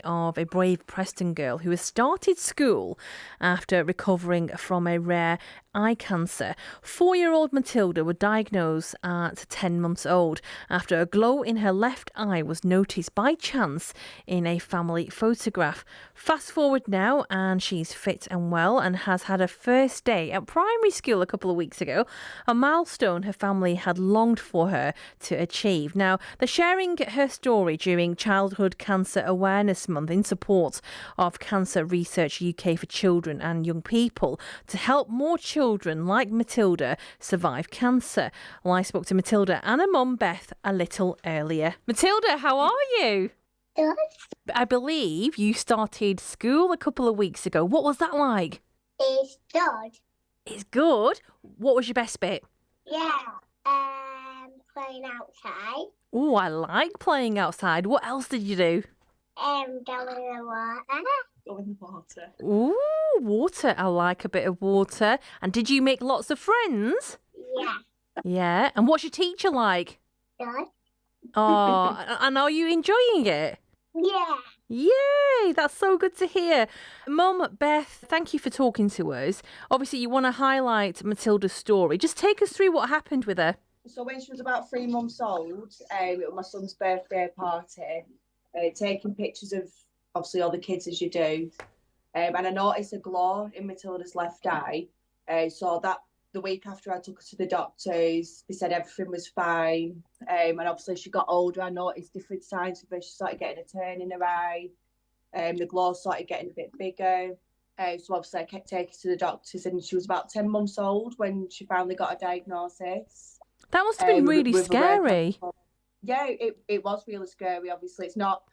of a brave Preston girl who has started school after recovering from a rare eye cancer. 4-year-old Matilda was diagnosed at 10 months old after a glow in her left eye was noticed by chance in a family photograph. Fast forward now and she's fit and well and has had her first day at primary school a couple of weeks ago, a milestone her family had longed for her to achieve. Now, they're sharing her story during Childhood Cancer Awareness Month in support of Cancer Research UK for children and young people to help more children like Matilda survive cancer. Well, I spoke to Matilda and her mum, Beth, a little earlier. Matilda, how are you? Good. I believe you started school a couple of weeks ago. What was that like? It's good. It's good. What was your best bit? Yeah. Playing outside. Oh, I like playing outside. What else did you do? Go in the water. Go in the water. Ooh, water. I like a bit of water. And did you make lots of friends? Yeah. Yeah. And what's your teacher like? Good. Oh, and are you enjoying it? Yeah. Yay, that's so good to hear. Mum, Beth, thank you for talking to us. Obviously, you want to highlight Matilda's story. Just take us through what happened with her. So when she was about 3 months old, it was my son's birthday party, taking pictures of obviously all the kids as you do. And I noticed a glow in Matilda's left eye. So that the week after I took her to the doctors, they said everything was fine. And obviously she got older, I noticed different signs of her. She started getting a turn in her eye. The glow started getting a bit bigger. So obviously I kept taking her to the doctors, and she was about 10 months old when she finally got a diagnosis. That must have been really scary. Yeah, it was really scary. Obviously, it's not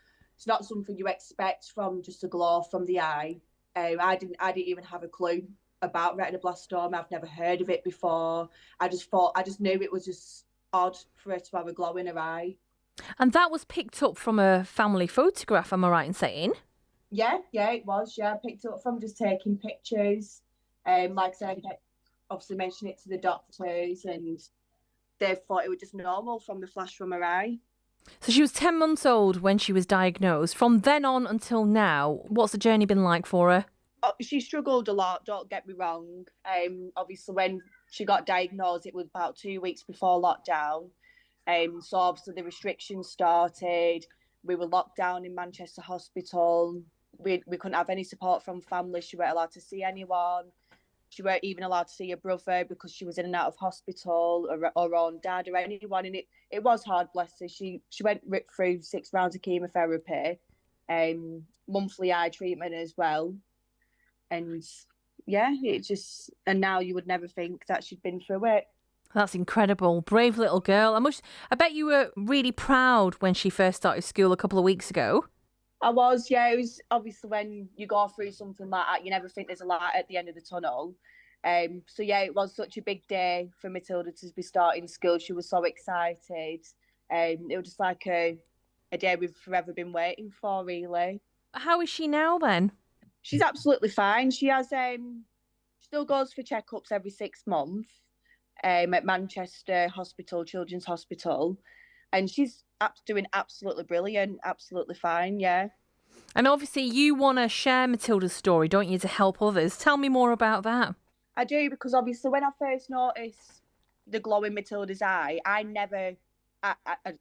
something you expect from just a glow from the eye. I didn't even have a clue about retinoblastoma. I've never heard of it before. I just knew it was just odd for her to have a glow in her eye. And that was picked up from a family photograph, am I right in saying? Yeah, it was. Yeah, I picked it up from just taking pictures. Like I said, I obviously mentioned it to the doctors, and they thought it was just normal from the flash from her eye. So she was 10 months old when she was diagnosed. From then on until now, what's the journey been like for her? Oh, she struggled a lot, don't get me wrong. Obviously, when she got diagnosed, it was about 2 weeks before lockdown. So obviously the restrictions started. We were locked down in Manchester Hospital. We couldn't have any support from family. She weren't allowed to see anyone. She weren't even allowed to see her brother because she was in and out of hospital, or her own dad or anyone. And it was hard, bless her. She went through 6 rounds of chemotherapy, monthly eye treatment as well. And yeah, and now you would never think that she'd been through it. That's incredible. Brave little girl. I bet you were really proud when she first started school a couple of weeks ago. I was, yeah. It was obviously when you go through something like that, you never think there's a light at the end of the tunnel. So yeah, it was such a big day for Matilda to be starting school. She was so excited. It was just like a day we've forever been waiting for, really. How is she now then? She's absolutely fine. She has still goes for checkups every 6 months at Manchester Hospital, Children's Hospital, and she's doing absolutely brilliant, absolutely fine, yeah. And obviously you want to share Matilda's story, don't you, to help others? Tell me more about that. I do, because obviously when I first noticed the glow in Matilda's eye,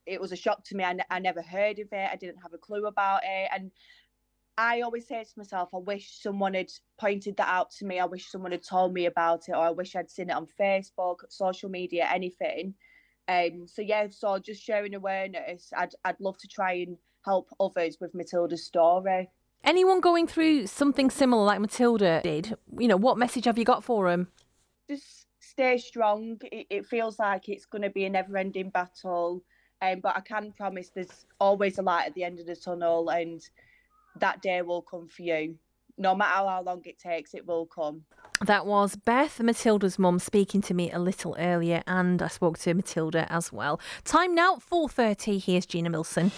it was a shock to me. I never heard of it. I didn't have a clue about it. And I always say to myself, I wish someone had pointed that out to me. I wish someone had told me about it, or I wish I'd seen it on Facebook, social media, anything. So just sharing awareness, I'd love to try and help others with Matilda's story. Anyone going through something similar like Matilda did, what message have you got for them? Just stay strong. It feels like it's going to be a never-ending battle, but I can promise there's always a light at the end of the tunnel, and that day will come for you. No matter how long it takes, it will come. That was Beth, Matilda's mum, speaking to me a little earlier, and I spoke to Matilda as well. Time now, 4:30. Here's Gina Milson.